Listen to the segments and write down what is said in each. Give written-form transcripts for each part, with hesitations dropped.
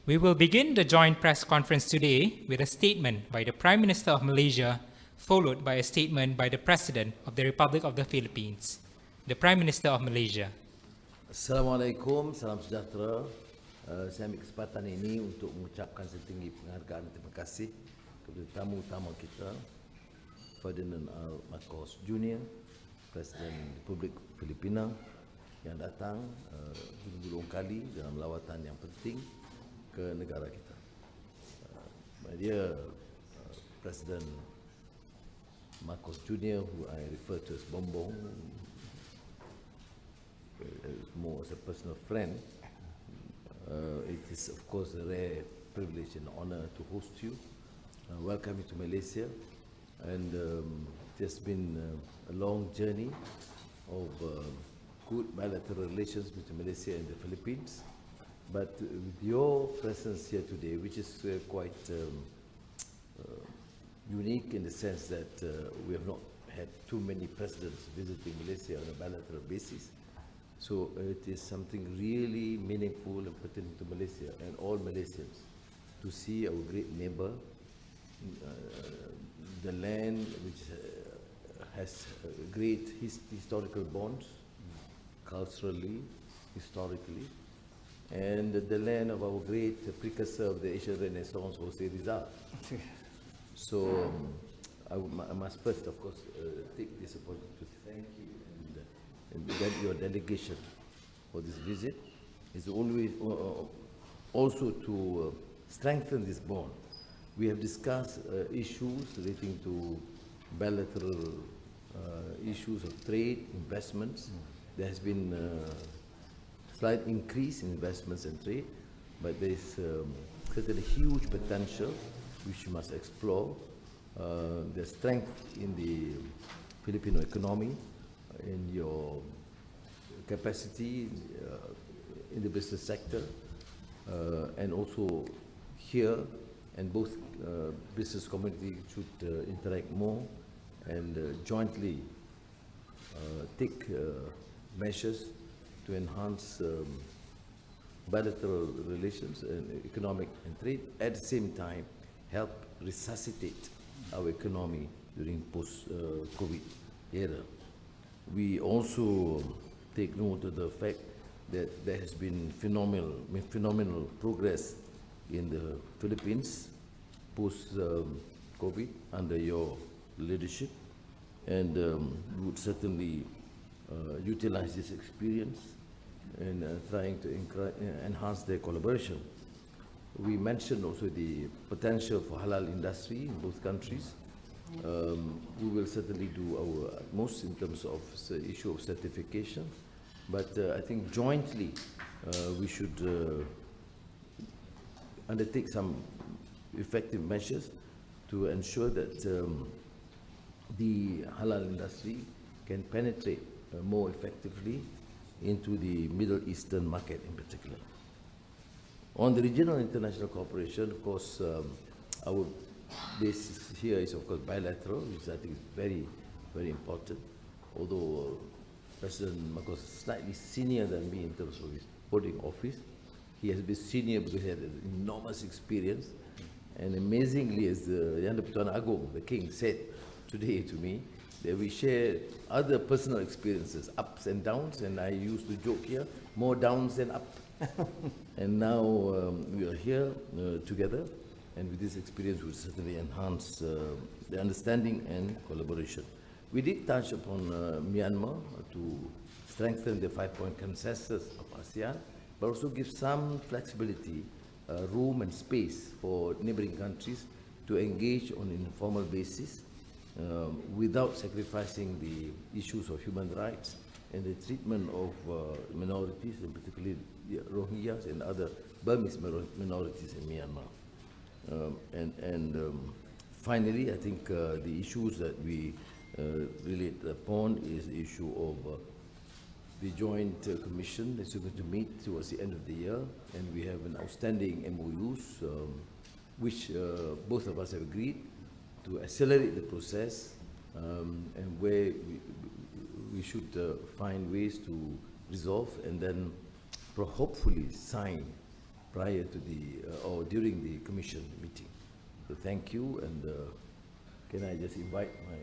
We will begin the joint press conference today with a statement by the Prime Minister of Malaysia, followed by a statement by the President of the Republic of the Philippines. The Prime Minister of Malaysia. Assalamualaikum, salam sejahtera. Saya ambil kesempatan ini untuk mengucapkan setinggi penghargaan dan terima kasih kepada tamu utama kita, Ferdinand R. Jr., Presiden Republik Filipina yang datang berulang kali dalam lawatan yang penting ke negara kita. My dear President Marcos Jr., who I refer to as Bombong, more as a personal friend, it is of course a rare privilege and honor to host you. Welcome you to Malaysia, and it has been a long journey of good bilateral relations between Malaysia and the Philippines. But with your presence here today, which is quite unique in the sense that we have not had too many presidents visiting Malaysia on a bilateral basis. So it is something really meaningful and pertinent to Malaysia and all Malaysians to see our great neighbor, the land which has great historical bonds, culturally, historically, and the land of our great precursor of the Asian Renaissance, Seri. So I must first, of course, take this opportunity to thank you and your delegation for this visit. Is always also to strengthen this bond. We have discussed issues relating to bilateral issues of trade, investments. There has been slight increase in investments and trade, but there is certainly huge potential which you must explore. The strength in the Filipino economy, in your capacity in the business sector, and also here, and both business community should interact more and jointly take measures to enhance bilateral relations and economic and trade, at the same time help resuscitate our economy during post-COVID era. We also take note of the fact that there has been phenomenal progress in the Philippines post-COVID under your leadership, and we would certainly utilize this experience in trying to enhance their collaboration. We mentioned also the potential for halal industry in both countries. We will certainly do our utmost in terms of the issue of certification, but I think jointly we should undertake some effective measures to ensure that the halal industry can penetrate more effectively into the Middle Eastern market in particular. On the regional international cooperation, of course, our basis here is of course bilateral, which I think is very, very important. Although President Marcos is slightly senior than me in terms of his holding office, he has been senior because he had an enormous experience. And amazingly, as the Yang Pertuan Agong, the king, said today to me, that we share other personal experiences, ups and downs, and I used to joke here, more downs than up. And now we are here together, and with this experience we certainly enhance the understanding and collaboration. We did touch upon Myanmar to strengthen the 5-point consensus of ASEAN, but also give some flexibility, room and space for neighboring countries to engage on an informal basis without sacrificing the issues of human rights and the treatment of minorities, and particularly the Rohingyas and other Burmese minorities in Myanmar. Finally, I think the issues that we relate upon is the issue of the Joint Commission that's going to meet towards the end of the year, and we have an outstanding MOUs, which both of us have agreed to accelerate the process, and where we should find ways to resolve and then hopefully sign prior to the, or during the Commission meeting. So thank you, and can I just invite my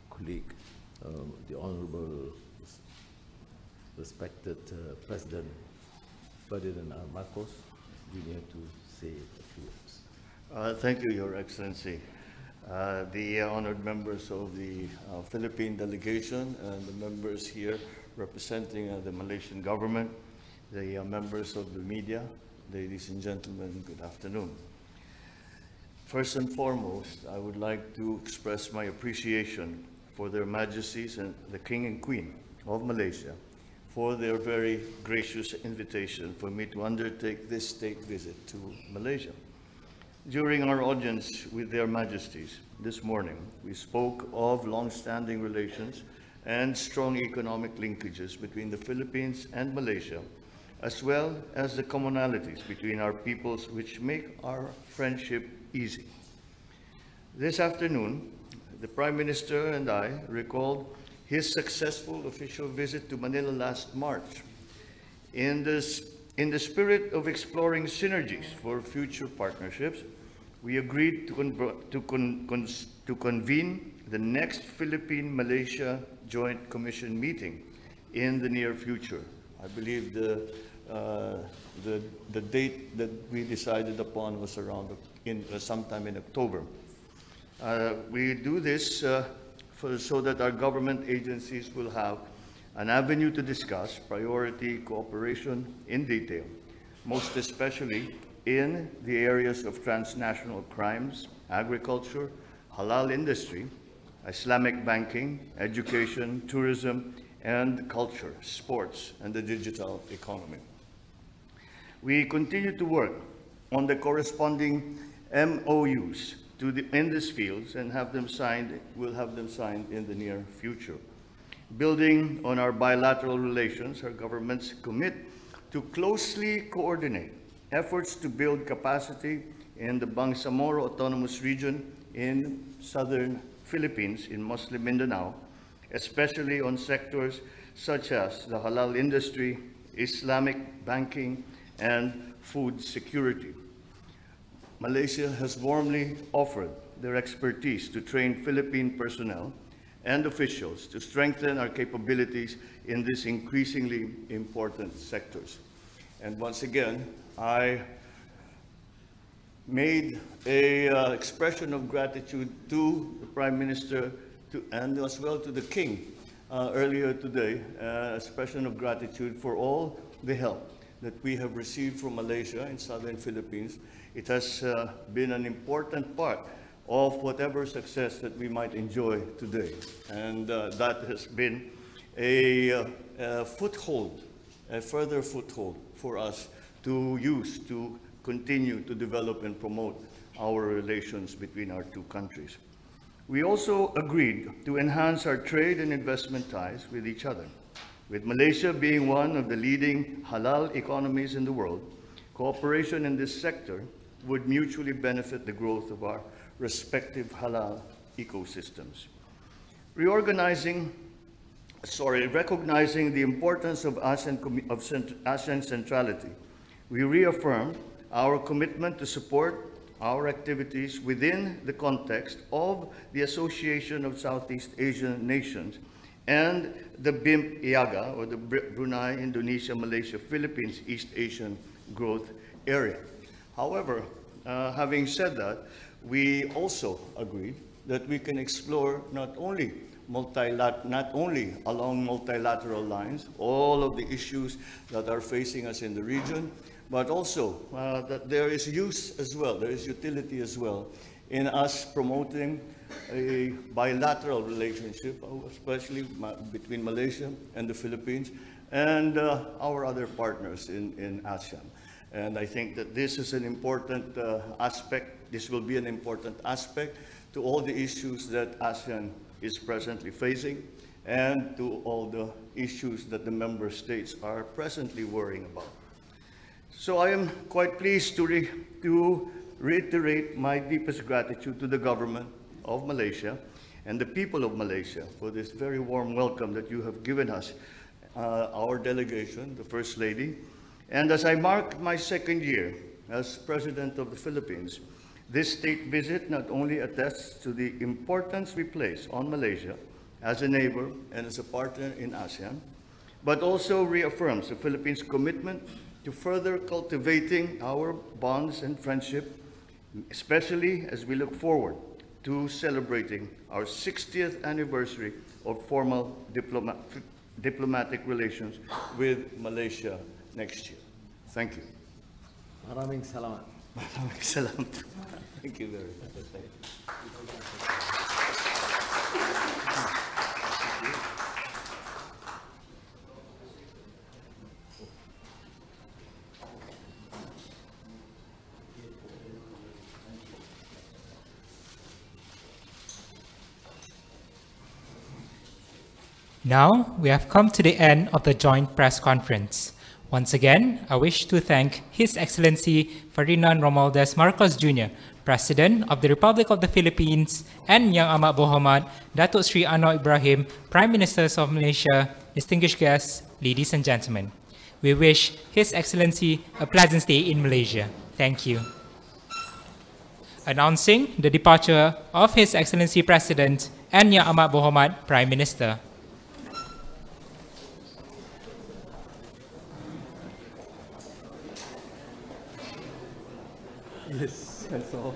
colleague, the Honorable respected President Ferdinand R. Jr. to say a few words. Thank you, Your Excellency. The honored members of the Philippine delegation and the members here representing the Malaysian government, the members of the media, ladies and gentlemen, good afternoon. First and foremost, I would like to express my appreciation for Their Majesties and the King and Queen of Malaysia for their very gracious invitation for me to undertake this state visit to Malaysia. During our audience with Their Majesties this morning, we spoke of long-standing relations and strong economic linkages between the Philippines and Malaysia, as well as the commonalities between our peoples which make our friendship easy. This afternoon, the Prime Minister and I recalled his successful official visit to Manila last March. In the spirit of exploring synergies for future partnerships, we agreed to convene the next Philippine-Malaysia Joint Commission meeting in the near future. I believe the date that we decided upon was around sometime in October. We do this so that our government agencies will have an avenue to discuss priority cooperation in detail, most especially in the areas of transnational crimes, agriculture, halal industry, Islamic banking, education, tourism, and culture, sports, and the digital economy. We continue to work on the corresponding MOUs in these fields and will have them signed in the near future. Building on our bilateral relations, our governments commit to closely coordinate efforts to build capacity in the Bangsamoro Autonomous Region in southern Philippines in Muslim Mindanao, especially on sectors such as the halal industry, Islamic banking, and food security. Malaysia has warmly offered their expertise to train Philippine personnel and officials to strengthen our capabilities in these increasingly important sectors. And once again, I made an expression of gratitude to the Prime Minister and as well to the King earlier today, expression of gratitude for all the help that we have received from Malaysia in southern Philippines. It has been an important part of whatever success that we might enjoy today. And that has been a foothold, a further foothold for us to use to continue to develop and promote our relations between our two countries. We also agreed to enhance our trade and investment ties with each other. With Malaysia being one of the leading halal economies in the world, cooperation in this sector would mutually benefit the growth of our respective halal ecosystems. Recognizing the importance of ASEAN centrality, we reaffirmed our commitment to support our activities within the context of the Association of Southeast Asian Nations and the BIMP-IAGA, or the Brunei, Indonesia, Malaysia, Philippines, East Asian Growth Area. However, having said that, we also agreed that we can explore not only along multilateral lines, all of the issues that are facing us in the region, but also that there is use as well, there is utility as well in us promoting a bilateral relationship, especially between Malaysia and the Philippines and our other partners in ASEAN. And I think that this is an important aspect, this will be an important aspect to all the issues that ASEAN is presently facing and to all the issues that the member states are presently worrying about. So I am quite pleased to reiterate my deepest gratitude to the government of Malaysia and the people of Malaysia for this very warm welcome that you have given us, our delegation, the First Lady, And as I mark my second year as President of the Philippines, this state visit not only attests to the importance we place on Malaysia as a neighbor and as a partner in ASEAN, but also reaffirms the Philippines' commitment to further cultivating our bonds and friendship, especially as we look forward to celebrating our 60th anniversary of formal diplomatic relations with Malaysia next year. Thank you. Maraming salamat. Maraming salamat. Thank you very much. Thank you. Now, we have come to the end of the joint press conference. Once again, I wish to thank His Excellency Ferdinand Romualdez Marcos Jr., President of the Republic of the Philippines, and Yang Amat Berhormat Datuk Seri Anwar Ibrahim, Prime Minister of Malaysia, distinguished guests, ladies and gentlemen. We wish His Excellency a pleasant stay in Malaysia. Thank you. Announcing the departure of His Excellency President and Yang Amat Berhormat Prime Minister. Yes, that's all.